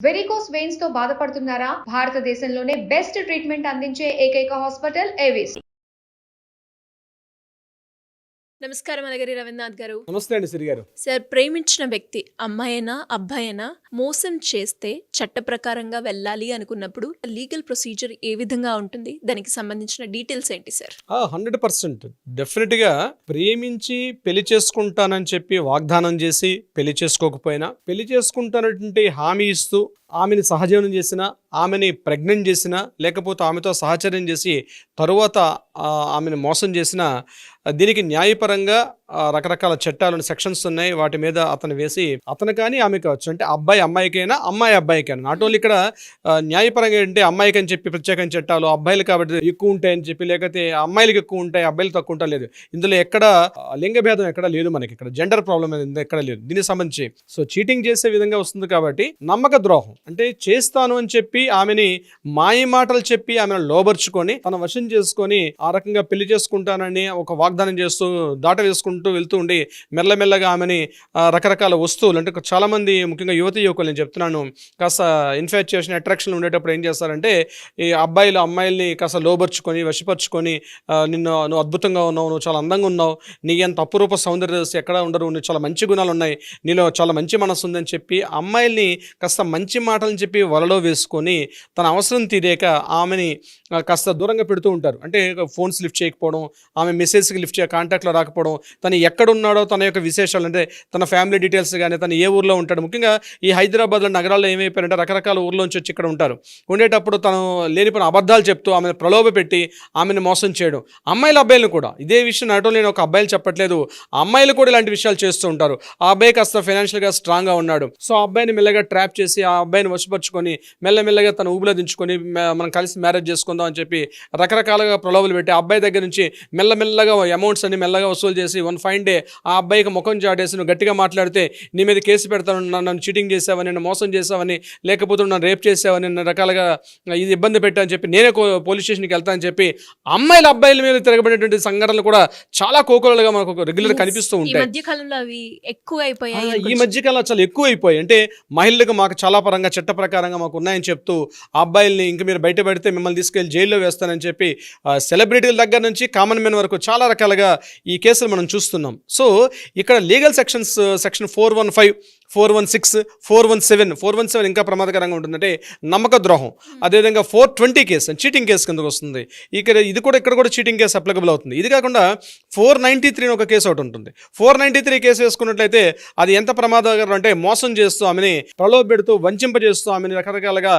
Varicose veins తో బాధపడుతున్నారా? భారతదేశంలోనే బెస్ట్ ట్రీట్మెంట్ అందించే ఏకైక హాస్పిటల్ ఏవిస్. నమస్కారం అలగిరి రవీంద్రనాథ్ గారు. నమస్తే అండి సిరి గారు. సార్, ప్రేమించిన వ్యక్తి అమ్మాయినా అబ్బాయినా మోసం చేస్తే చట్ట ప్రకారంగా వెళ్ళాలి అనుకున్నప్పుడు లీగల్ ప్రొసీజర్ ఏ విధంగా ఉంటుంది? దానికి సంబంధించిన డీటెయిల్స్ ఏంటి సార్? 100% డెఫినెట్ గా ప్రేమించి పెళ్లి చేసుకుంటానని చెప్పి వాగ్దానం చేసి పెళ్లి చేసుకోకపోయినా, పెళ్లి చేసుకుంటానంటే హామీ ఇస్తూ ఆమెని సహజీవనం చేసిన, ఆమెని ప్రెగ్నెంట్ చేసిన, లేకపోతే ఆమెతో సహచర్యం చేసి తరువాత ఆమెను మోసం చేసిన, దీనికి న్యాయపరంగా రకరకాల చట్టాలు సెక్షన్స్ ఉన్నాయి. వాటి మీద అతను వేసి అతను కానీ ఆమె కావచ్చు, అంటే అబ్బాయి అమ్మాయికైనా అమ్మాయి అబ్బాయికైనా. నాట్ ఓన్లీ ఇక్కడ న్యాయపరంగా ఏంటి అమ్మాయికి అని చెప్పి ప్రత్యేకమైన చట్టాలు, అబ్బాయిలు కాబట్టి ఎక్కువ ఉంటాయని చెప్పి, లేకపోతే అమ్మాయిలకు ఎక్కువ ఉంటాయి అబ్బాయిలు తక్కువ ఉంటా లేదు. ఇందులో ఎక్కడ లింగ భేదం ఎక్కడ లేదు, మనకి ఇక్కడ జెండర్ ప్రాబ్లం ఎక్కడ లేదు దీనికి సంబంధించి. సో చీటింగ్ చేసే విధంగా వస్తుంది కాబట్టి నమ్మక ద్రోహం, అంటే చేస్తాను అని చెప్పి ఆమెని మాయ మాటలు చెప్పి ఆమెను లోబర్చుకొని తన వశం చేసుకొని ఆ రకంగా పెళ్లి చేసుకుంటానని ఒక వాగ్దానం చేస్తూ దాట వేసుకుంటూ వెళ్తూ ఉండి మెల్లమెల్లగా ఆమెని రకరకాల వస్తువులు, అంటే చాలా మంది ముఖ్యంగా యువకులు నేను చెప్తున్నాను, కాస్త ఇన్ఫాచ్యుయేషన్ అట్రాక్షన్ ఉండేటప్పుడు ఏం చేస్తారంటే ఈ అబ్బాయిలు అమ్మాయిల్ని కాస్త లోబర్చుకొని వశపరుచుకొని నువ్వు అద్భుతంగా ఉన్నావు, నువ్వు చాలా అందంగా ఉన్నావు, నీ ఎంత అపురూప సౌందర్య ఎక్కడ ఉండరు, నువ్వు చాలా మంచి గుణాలు ఉన్నాయి, నీలో చాలా మంచి మనసు ఉందని చెప్పి అమ్మాయిల్ని కాస్త మంచి మాటలని చెప్పి వలలో వేసుకొని తన అవసరం తీరాక ఆమెని కాస్త దూరంగా పెడుతూ ఉంటారు. అంటే ఫోన్స్ లిఫ్ట్ చేయకపోవడం, ఆమె మెసేజ్కి లిఫ్ట్ కాంటాక్ట్లో రాకపోవడం, తను ఎక్కడున్నాడో తన యొక్క విశేషాలు, అంటే తన ఫ్యామిలీ డీటెయిల్స్ కానీ తను ఏ ఊర్లో ఉంటాడు. ముఖ్యంగా ఈ హైదరాబాద్లో నగరాల్లో ఏమైపోయారంటే రకరకాల ఊర్లోంచి వచ్చి ఇక్కడ ఉంటారు. ఉండేటప్పుడు తను లేనిపోయిన అబద్ధాలు చెప్తూ ఆమెను ప్రలోభ పెట్టి ఆమెను మోసం చేయడం. అమ్మాయిలు అబ్బాయిలు కూడా ఇదే విషయం నాటో నేను ఒక అబ్బాయిలు చెప్పట్లేదు, అమ్మాయిలు కూడా ఇలాంటి విషయాలు చేస్తూ ఉంటారు. ఆ అబ్బాయి కాస్త ఫైనాన్షియల్గా స్ట్రాంగ్గా ఉన్నాడు, సో ఆ అబ్బాయిని మెల్లగా ట్రాప్ చేసి ఆ అబ్బాయిని వశపరుచుకొని మెల్లమెల్లగా తన ఊబిలో దించుకొని మనం కలిసి మ్యారేజ్ చేసుకుందాం అని చెప్పి రకరకాలుగా ప్రలోభాలు పెట్టి ఆ అబ్బాయి దగ్గర నుంచి మెల్లమెల్లగా అమౌంట్స్ అన్ని మెల్లగా వసూలు చేసి వన్ ఫైన్ డే ఆ అబ్బాయికి ముఖం చాటేసి నువ్వు గట్టిగా మాట్లాడితే నీ మీద కేసు పెడతాను, నన్ను చీటింగ్ చేసావని, నన్ను మోసం చేసావని, లేకపోతే నన్ను రేప్ చేసావని, నన్ను రకాలుగా ఇది ఇబ్బంది పెట్టాలని చెప్పి నేనే పోలీస్ స్టేషన్కి వెళ్తానని చెప్పి అమ్మాయిల అబ్బాయిల మీద తిరగబడినటువంటి సంఘటనలు కూడా చాలా కోకోలుగా మనకు రెగ్యులర్ కనిపిస్తూ ఉంటాయి. ఈ మధ్యకాలంలో అవి ఎక్కువ అయిపోయాయి. ఈ మధ్యకాలంలో చాలా ఎక్కువ అయిపోయాయి. అంటే మహిళలకు మాకు చాలా పరంగా చట్ట ప్రకారంగా మాకు ఉన్నాయని చెప్తూ ఆ అబ్బాయిల్ని ఇంక మీరు బయట పెడితే మిమ్మల్ని తీసుకెళ్లి జైల్లో వేస్తానని చెప్పి సెలబ్రిటీల దగ్గర నుంచి కామన్ మెన్ వరకు చాలా రకాలుగా ఈ కేసులు మనం చూస్తున్నాం. సో ఇక్కడ లీగల్ సెక్షన్ 415, 416, 417 ఇంకా ప్రమాదకరంగా ఉంటుందంటే నమ్మక ద్రోహం. అదేవిధంగా 420 కేసు చీటింగ్ కేసు కిందకు వస్తుంది. ఇక్కడ కూడా చీటింగ్ కేసు అప్లికబుల్ అవుతుంది. ఇది కాకుండా 493 ఒక కేసు ఒకటి ఉంటుంది. 493 కేసు వేసుకున్నట్లయితే అది ఎంత ప్రమాదకరం అంటే మోసం చేస్తూ ఆమెని ప్రలోభ పెడుతూ వంచింపజేస్తూ ఆమెని రకరకాలుగా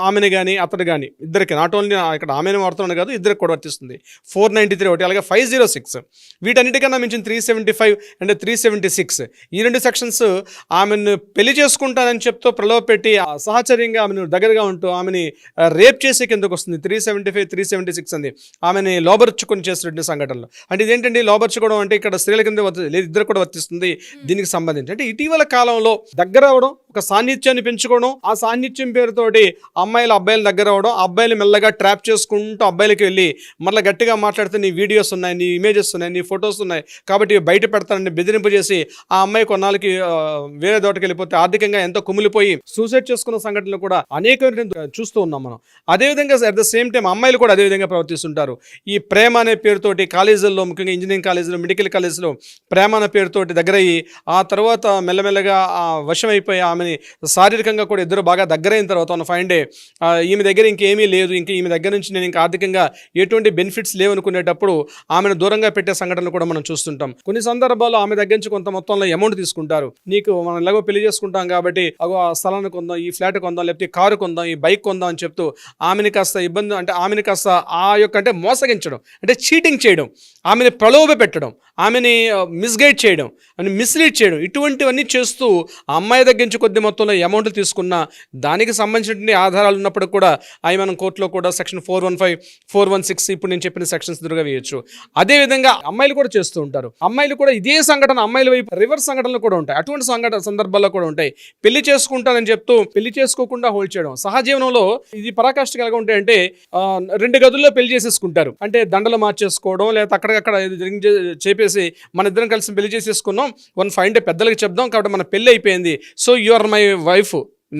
ఆమెని కానీ అతడు కానీ ఇద్దరికి, నాట్ ఓన్లీ ఇక్కడ ఆమెను వాడుతున్నాను కాదు ఇద్దరికి కూడా వర్తిస్తుంది. 493 ఒకటి, అలాగే 506 వీటన్నిటికన్నా మించిన 375 అంటే 376 ఈ రెండు సెక్షన్స్ ఆమెను పెళ్లి చేసుకుంటానని చెప్తూ ప్రలోభ పెట్టి సహచర్యంగా ఆమెను దగ్గరగా ఉంటూ ఆమెని రేప్ చేసే కిందకు వస్తుంది. 375, 376 అంది ఆమెని లోబర్చుకొని చేస్తున్న సంఘటనలు. అంటే ఇదేంటండి లోబర్చుకోవడం అంటే ఇక్కడ స్త్రీల కింద లేదు, ఇద్దరు కూడా వర్తిస్తుంది దీనికి సంబంధించి. అంటే ఇటీవల కాలంలో దగ్గర అవడం, ఒక సాన్నిధ్యాన్ని పెంచుకోవడం, ఆ సాన్నిధ్యం పేరుతోటి అమ్మాయిలు అబ్బాయిల దగ్గర అవడం, అబ్బాయిలు మెల్లగా ట్రాప్ చేసుకుంటూ అబ్బాయిలకి వెళ్ళి మళ్ళీ గట్టిగా మాట్లాడితే నీ వీడియోస్ ఉన్నాయి, నీ ఇమేజెస్ ఉన్నాయి, నీ ఫొటోస్ ఉన్నాయి కాబట్టి బయట పెడతానని బెదిరింపు చేసి ఆ అమ్మాయి కొన్నాళ్ళకి వేరే దోటకి వెళ్ళిపోతే ఆర్థికంగా ఎంతో కుమిలిపోయి సూసైడ్ చేసుకున్న సంఘటనలు కూడా అనేక చూస్తూ ఉన్నాం మనం. అదేవిధంగా అట్ ద సేమ్ టైం అమ్మాయిలు కూడా అదేవిధంగా ప్రవర్తిస్తుంటారు. ఈ ప్రేమ అనే పేరుతోటి కాలేజీల్లో, ముఖ్యంగా ఇంజనీరింగ్ కాలేజీలో, మెడికల్ కాలేజీలో ప్రేమ అనే పేరుతోటి దగ్గరయ్యి ఆ తర్వాత మెల్లమెల్లగా వశమైపోయి ఆమెని శారీరకంగా కూడా ఇద్దరు బాగా దగ్గరైన తర్వాత ఫైన్ డే ఈమె దగ్గర ఇంకేమీ లేదు, ఇంకా ఈమె దగ్గర నుంచి నేను ఇంకా ఆర్థికంగా ఎటువంటి బెనిఫిట్స్ లేవనుకునేటప్పుడు ఆమెను దూరంగా పెట్టే సంఘటనలు కూడా మనం చూస్తుంటాం. కొన్ని సందర్భాల్లో ఆమె దగ్గర నుంచి కొంత మొత్తంలో అమౌంట్ తీసుకుంటారు. నీకు మనం ఎలాగో పెళ్లి చేసుకుంటాం కాబట్టి అగో ఆ స్థలాన్ని కొందాం, ఈ ఫ్లాట్ కొందాం, లేకపోతే కారు కొందాం, ఈ బైక్ కొందాం అని చెప్తూ ఆమెని కాస్త ఇబ్బంది, అంటే ఆమెని కాస్త ఆ యొక్క అంటే మోసగించడం, అంటే చీటింగ్ చేయడం, ఆమెని ప్రలోభ పెట్టడం, ఆమెని మిస్గైడ్ చేయడం, అని మిస్లీడ్ చేయడం, ఇటువంటివన్నీ చేస్తూ ఆ అమ్మాయి దగ్గర నుంచి కొద్ది మొత్తంలో అమౌంట్లు తీసుకున్న దానికి సంబంధించిన ఆధారాలు ఉన్నప్పుడు కూడా అవి మనం కోర్టులో కూడా సెక్షన్ 415, 416 ఇప్పుడు నేను చెప్పిన సెక్షన్స్ దుర్గా వేయచ్చు. అదేవిధంగా అమ్మాయిలు కూడా చేస్తూ ఉంటారు. అమ్మాయిలు కూడా ఇదే సంఘటన అమ్మాయిల వైపు రివర్స్ సంఘటనలు కూడా ఉంటాయి. అటువంటి సందర్భాల్లో కూడా ఉంటాయి. పెళ్లి చేసుకుంటానని చెప్తూ పెళ్లి చేసుకోకుండా హోల్డ్ చేయడం. సహజీవనంలో ఇది పరాకాష్ఠ ఎలాగ ఉంటాయంటే 2 గదుల్లో పెళ్లి చేసేసుకుంటారు. అంటే దండలు మార్చేసుకోవడం, లేదా అక్కడికక్కడ చేపేసి మన ఇద్దరం కలిసి పెళ్లి చేసేసుకున్నాం, 1 ఫైన్ డే పెద్దలకి చెప్దాం కాబట్టి మన పెళ్లి అయిపోయింది, so you are my wife,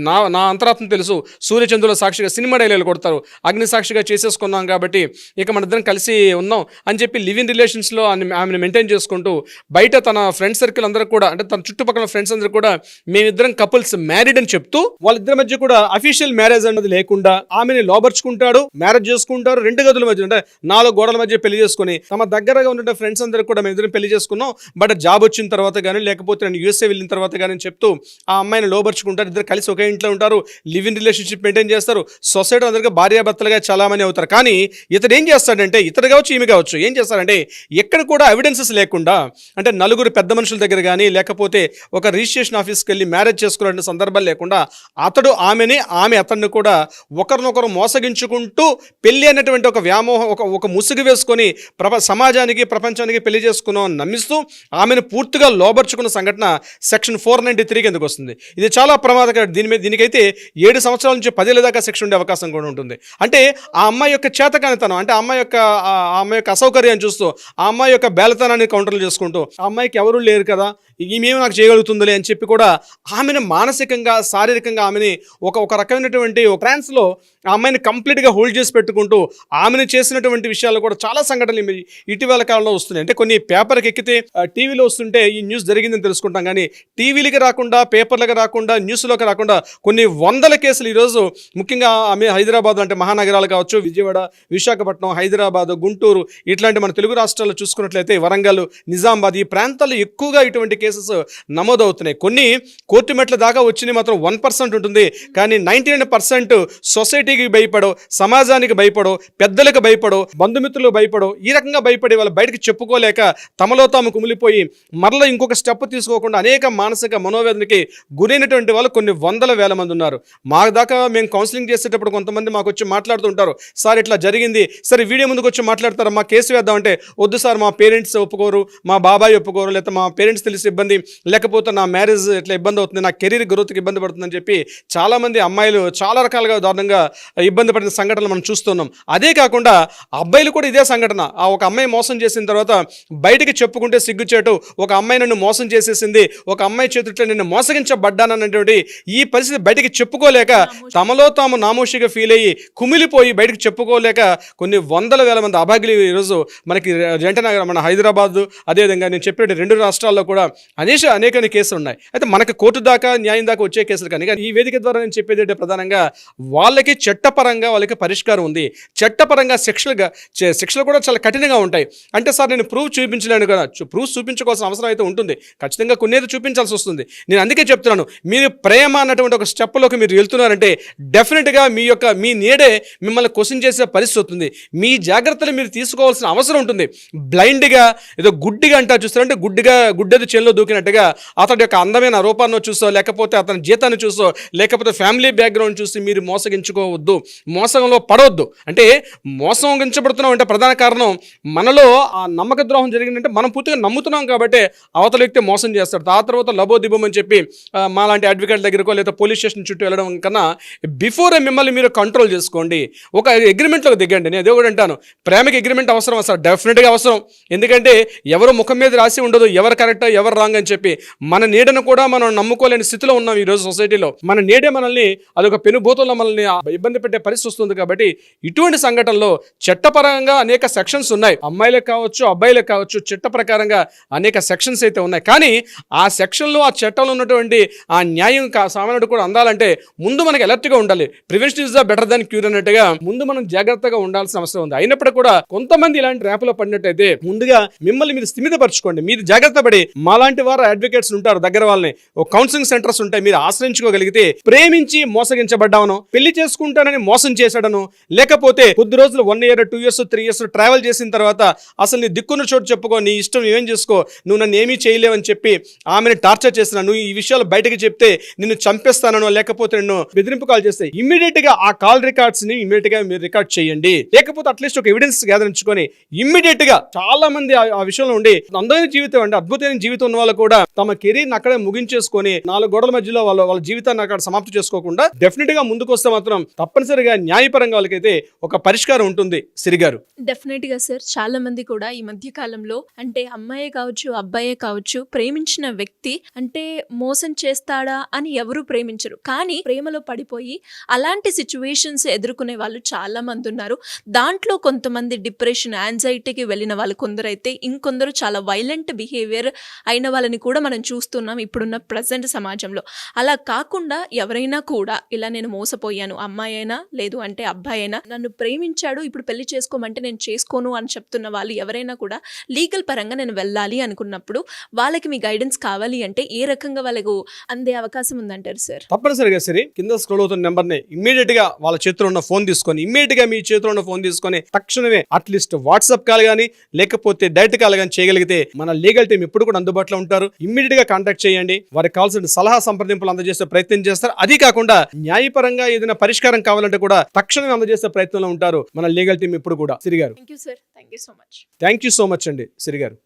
నా అంతరాత్మ తెలుసు, సూర్యచంద్రుల సాక్షిగా సినిమా డైలాగులు కొడతారు, అగ్ని సాక్షిగా చేసేసుకున్నాం కాబట్టి ఇక మన ఇద్దరం కలిసి ఉన్నాం అని చెప్పి లివ్ ఇన్ రిలేషన్స్లో ఆమెను మెయింటైన్ చేసుకుంటూ బయట తన ఫ్రెండ్ సర్కిల్ అందరూ కూడా, అంటే తన చుట్టుపక్కల ఫ్రెండ్స్ అందరూ కూడా మేమిద్దరం కపుల్స్ మ్యారీడ్ అని చెప్తూ వాళ్ళిద్దరి మధ్య కూడా అఫీషియల్ మ్యారేజ్ అన్నది లేకుండా ఆమెని లోబర్చుకుంటాడు, మ్యారేజ్ చేసుకుంటారు. 2 గదుల మధ్య అంటే 4 గోడల మధ్య పెళ్లి చేసుకుని తమ దగ్గరగా ఉన్న ఫ్రెండ్స్ అందరూ కూడా మేము ఇద్దరం పెళ్లి చేసుకున్నాం, బట్ జాబ్ వచ్చిన తర్వాత కానీ లేకపోతే నేను యూఎస్ఏ వెళ్ళిన తర్వాత కానీ చెప్తూ ఆ అమ్మాయిని లోబర్చుకుంటారు. ఇద్దరు కలిసి ఒకే ఇంట్లో ఉంటారు, లివ్ ఇన్ రిలేషన్షిప్ మెయింటైన్ చేస్తారు, సొసైటీ అందరికీ భార్యాభర్తలుగా చాలామంది అవుతారు. కానీ ఇతడు ఏం చేస్తాడంటే, ఇతడు కావచ్చు ఈమె కావచ్చు, ఏం చేస్తారంటే ఎక్కడ కూడా ఎవిడెన్సెస్ లేకుండా, అంటే నలుగురు పెద్ద మనుషుల దగ్గర కానీ లేకపోతే ఒక రిజిస్ట్రేషన్ ఆఫీస్కి వెళ్ళి మ్యారేజ్ చేసుకునే సందర్భాలు లేకుండా అతడు ఆమెని, ఆమె అతన్ని కూడా ఒకరినొకరు మోసగించుకుంటూ పెళ్లి అనేటువంటి ఒక వ్యామోహం, ఒక ముసుగు వేసుకొని సమాజానికి ప్రపంచానికి పెళ్లి చేసుకున్నాం నమ్మిస్తూ ఆమెను పూర్తిగా లోబర్చుకున్న సంఘటన సెక్షన్ 493 కిందకు వస్తుంది. ఇది చాలా ప్రమాదకరం. దీనికైతే 7 సంవత్సరాల నుంచి 10 ఏళ్ల దాకా శిక్ష ఉండే అవకాశం కూడా ఉంటుంది. అంటే ఆ అమ్మాయి యొక్క చేతకానితనం, అంటే ఆ అమ్మాయి యొక్క అసౌకర్యాన్ని చూస్తూ, ఆ అమ్మాయి యొక్క బేలతనాన్ని కౌంటర్లు చేసుకుంటూ, ఆ అమ్మాయికి ఎవరూ లేరు కదా, ఈమెమో నాకు చేయగలుగుతుందిలే అని చెప్పి కూడా ఆమెను మానసికంగా శారీరకంగా ఆమెని ఒక రకమైనటువంటి ఒక ట్రాన్స్లో ఆ అమ్మాయిని కంప్లీట్గా హోల్డ్ చేసి పెట్టుకుంటూ ఆమెను చేసినటువంటి విషయాలు కూడా చాలా సంఘటనలు ఇటీవల కాలంలో వస్తున్నాయి. అంటే కొన్ని పేపర్కి ఎక్కితే టీవీలో వస్తుంటే ఈ న్యూస్ జరిగిందని తెలుసుకుంటాం, కానీ టీవీలకి రాకుండా, పేపర్లకు రాకుండా, న్యూస్లోకి రాకుండా కొన్ని వందల కేసులు ఈరోజు ముఖ్యంగా ఆమె హైదరాబాద్ అంటే మహానగరాలు కావచ్చు, విజయవాడ, విశాఖపట్నం, హైదరాబాద్, గుంటూరు ఇట్లాంటి మన తెలుగు రాష్ట్రాల్లో చూసుకున్నట్లయితే వరంగల్, నిజామాబాద్ ఈ ప్రాంతాల్లో ఎక్కువగా ఇటువంటి కేసెస్ నమోదవుతున్నాయి. కొన్ని కోర్టు మెట్ల దాకా వచ్చినాయి మాత్రం 1% ఉంటుంది, కానీ 99% సొసైటీకి భయపడో, సమాజానికి భయపడో, పెద్దలకు భయపడో, బంధుమిత్రులకు భయపడో, ఈ రకంగా భయపడి వాళ్ళు బయటకు చెప్పుకోలేక తమలో తాము కుమిలిపోయి మరలా ఇంకొక స్టెప్ తీసుకోకుండా అనేక మానసిక మనోవేదనకి గురైనటువంటి వాళ్ళు కొన్ని వందల వేల మంది ఉన్నారు. మా దాకా మేము కౌన్సిలింగ్ చేసేటప్పుడు కొంతమంది మాకు వచ్చి మాట్లాడుతుంటారు, సార్ ఇట్లా జరిగింది, సరే వీడియో ముందుకు వచ్చి మాట్లాడతారు, మా కేసు వేద్దామంటే వద్దు సార్, మా పేరెంట్స్ ఒప్పుకోరు, మా బాబాయ్ ఒప్పుకోరు, లేకపోతే మా పేరెంట్స్ తెలిసి ఇబ్బంది, లేకపోతే నా మ్యారేజ్ ఇట్లా ఇబ్బంది అవుతుంది, నా కెరీర్ గ్రోత్కి ఇబ్బంది పడుతుందని చెప్పి చాలామంది అమ్మాయిలు చాలా రకాలుగా దారుణంగా ఇబ్బంది పడిన సంఘటనలు మనం చూస్తున్నాం. అదే కాకుండా అబ్బాయిలు కూడా ఇదే సంఘటన, ఆ ఒక అమ్మాయి మోసం చేసిన తర్వాత బయటికి చెప్పుకుంటే సిగ్గుచేటు, ఒక అమ్మాయి నన్ను మోసం చేసేసింది, ఒక అమ్మాయి చేతుట్లో నేను మోసగించబడ్డానన్నటువంటి ఈ పరిస్థితి బయటికి చెప్పుకోలేక తమలో తాము నామోషిగా ఫీల్ అయ్యి కుమిలిపోయి బయటకు చెప్పుకోలేక కొన్ని వందల వేల మంది అభాగ్యులు ఈరోజు మనకి జంటనగర్, మన హైదరాబాద్, అదేవిధంగా నేను చెప్పినట్టు 2 రాష్ట్రాల్లో కూడా అనేక కేసులు ఉన్నాయి. అయితే మనకి కోర్టు దాకా, న్యాయం దాకా వచ్చే కేసులు కానీ ఈ వేదిక ద్వారా నేను చెప్పేది అంటే ప్రధానంగా వాళ్ళకి చట్టపరంగా వాళ్ళకి పరిష్కారం ఉంది. చట్టపరంగా శిక్షలు కూడా చాలా కఠినంగా ఉంటాయి. అంటే సార్ నేను ప్రూఫ్ చూపించలేను కదా, ప్రూఫ్ చూపించుకోవాల్సిన అవసరం అయితే ఉంటుంది, ఖచ్చితంగా కొన్నేది చూపించాల్సి వస్తుంది. నేను అందుకే చెప్తున్నాను, మీరు ప్రేమ అన్నటువంటి ఒక స్టెప్లోకి మీరు వెళ్తున్నారంటే డెఫినెట్గా మీ నీడే మిమ్మల్ని క్వశ్చన్ చేసే పరిస్థితి వస్తుంది. మీ జాగ్రత్తలు మీరు తీసుకోవాల్సిన అవసరం ఉంటుంది. బ్లైండ్గా ఏదో గుడ్డిగా అంటారు చూస్తారంటే, గుడ్డది చేనులో దూకినట్టుగా అతడి యొక్క అందమైన రూపాన్ని చూసో, లేకపోతే అతని జీతాన్ని చూసో, లేకపోతే ఫ్యామిలీ బ్యాక్గ్రౌండ్ చూసి మీరు మోసగించుకోవద్దు, మోసంలో పడవద్దు. అంటే మోసగించబడుతున్నాం అంటే ప్రధాన కారణం మనలో ఆ నమ్మక ద్రోహం జరిగిందంటే మనం పూర్తిగా నమ్ముతున్నాం కాబట్టి అవతల వ్యక్తి మోసం చేస్తాడు. ఆ తర్వాత లబోదిబం అని చెప్పి మాలాంటి అడ్వకేట్ దగ్గరకో లేదా పోలీస్ స్టేషన్ చుట్టూ వెళ్ళడం కన్నా బిఫోర్ మిమ్మల్ని మీరు కంట్రోల్ చేసుకోండి, ఒక అగ్రిమెంట్లోకి దిగండి. నేను అదే కూడా అంటాను, ప్రేమకి అగ్రిమెంట్ అవసరం అసలు డెఫినెట్గా అవసరం. ఎందుకంటే ఎవరు ముఖం మీద రాసి ఉండదు ఎవరు కరెక్ట్ ఎవరు రాంగ్ అని చెప్పి. మన నీడను కూడా మనం నమ్ముకోలేని స్థితిలో ఉన్నాం ఈరోజు సొసైటీలో. మన నీడే మనల్ని అదొక పెనుభూతంలో మనల్ని ఇబ్బంది పెట్టే పరిస్థితి వస్తుంది. కాబట్టి ఇటువంటి సంఘటనలో చట్టపరంగా అనేక సెక్షన్స్ ఉన్నాయి, అమ్మాయిలకు కావచ్చు అబ్బాయిలకు కావచ్చు, చట్ట ప్రకారంగా అనేక సెక్షన్స్ అయితే ఉన్నాయి. కానీ ఆ సెక్షన్లో ఆ చట్టంలో ఉన్నటువంటి ఆ న్యాయం సామాన్యుడు కూడా అందాలంటే ముందు మనకి అలర్ట్గా ఉండాలి. Prevention is the better than cure అన్నట్టుగా ముందు మనం జాగ్రత్తగా ఉండాల్సిన అవసరం ఉంది. అయినప్పుడు కూడా కొంతమంది ఇలాంటి ర్యాపులో పడినట్టయితే ముందుగా మిమ్మల్ని మీరు స్థిమితపరచుకోండి. మీరు జాగ్రత్త పడి మాలాంటి వారు అడ్వకేట్స్ ఉంటారు, దగ్గర వాళ్ళని కౌన్సిలింగ్ సెంటర్స్ ఉంటాయి, మీరు ఆశ్రయించుకోగలిగితే ప్రేమించి మోసగించబడ్డాను, పెళ్లి చేసుకుంటానని మోసం చేశాడను, లేకపోతే కొద్ది రోజులు 1 year 2 years 3 years ట్రావెల్ చేసిన తర్వాత అసలు నీ దిక్కున్న చోటు చెప్పుకో, నీ ఇష్టం ఏం చేసుకో, నువ్వు నన్ను ఏమీ చేయలేవని చెప్పి ఆమెను టార్చర్ చేసిన, నువ్వు ఈ విషయాలు బయటకు చెప్తే నిన్ను చంపేస్తానో లేకపోతే నిన్ను బెదిరింపు కాల్ చేస్తే ఇమ్మీడియట్ గా ఆ కాల్ రికార్డ్స్ ని ఇమ్మీడియట్ గా మీరు రికార్డ్ చేయండి. లేకపోతే అట్లీస్ట్ ఒక ఎవిడెన్స్ గ్యాదరించుకొని ఇమ్మీడియట్ గా, చాలా మంది ఆ విషయంలో ఉండి అందమైన జీవితం అంటే అద్భుతమైన జీవితం ఉన్న వాళ్ళు కూడా తమ కెరీర్ అక్కడే ముగించేసుకొని 4 గోడల మధ్యలో వాళ్ళ జీవితాన్ని అక్కడ సమాప్తి చేసుకోకుండా డెఫినెట్ గా ముందుకు వస్తే మాత్రం తప్పనిసరిగా న్యాయపరంగా వాళ్ళకైతే ఒక పరిష్కారం ఉంటుంది. సిరిగారు డెఫినెట్ గా సార్, చాలా మంది కూడా ఈ మధ్య కాలంలో అంటే అమ్మాయే కావచ్చు అబ్బాయే కావచ్చు ప్రేమించిన వ్యక్తి అంటే మోసం చేస్తాడా అని ఎవరు ప్రేమించరు, కానీ ప్రేమలో పడిపోయి అలాంటి సిచ్యువేషన్స్ ఎదుర్కొనే వాళ్ళు చాలా మంది ఉన్నారు. దాంట్లో కొంతమంది డిప్రెషన్, యాంగ్జైటీకి వెళ్ళిన వాళ్ళు కొందరైతే, ఇంకొందరు చాలా వైలెంట్ బిహేవియర్ అయిన వాళ్ళని కూడా మనం చూస్తున్నాం ఇప్పుడున్న ప్రజెంట్ సమాజంలో. అలా కాకుండా ఎవరైనా కూడా ఇలా నేను మోసపోయాను, అమ్మాయి అయినా లేదు అంటే అబ్బాయి అయినా నన్ను ప్రేమించాడు ఇప్పుడు పెళ్లి చేసుకోమంటే నేను చేసుకోను అని చెప్తున్న వాళ్ళు ఎవరైనా కూడా లీగల్ పరంగా నేను వెళ్ళాలి అనుకున్నప్పుడు వాళ్ళకి మీ గైడెన్స్ కావాలి అంటే ఏ రకంగా వాళ్ళకు అందే అవకాశం ఉందంటారు సార్? తప్పనిసరిగా సరే, కింద స్క్రోల్ అవుతున్న నెంబర్ని ఇమ్మీడియట్ గా వాళ్ళ చేతిలో ఉన్న ఫోన్ తీసుకొని, ఇమ్మీడియట్ గా మీ చేతిలో ఉన్న ఫోన్ తీసుకొని తక్షణమే అట్లీస్ట్ వాట్సాప్ కాల్ కానీ లేకపోతే డైరెక్ట్ కాల్ కానీ చేయగలిగితే మన లీగల్ టీం ఎప్పుడు కూడా అందుబాటులో ఉంటారు. ఇమ్మీడియట్ గా కాంటాక్ట్ చేయండి, వారికి కావాల్సిన సలహా సంప్రదింపులు అందజేసే ప్రయత్నం చేస్తారు. అది కాకుండా న్యాయపరంగా ఏదైనా పరిష్కారం కావాలంటే కూడా తక్షణమే అందజేసే ప్రయత్నంలో ఉంటారు మన లీగల్ టీం ఎప్పుడు కూడా. సిరి గారు, thank you sir, thank you so much. Thank you so much అండి సిరి గారు.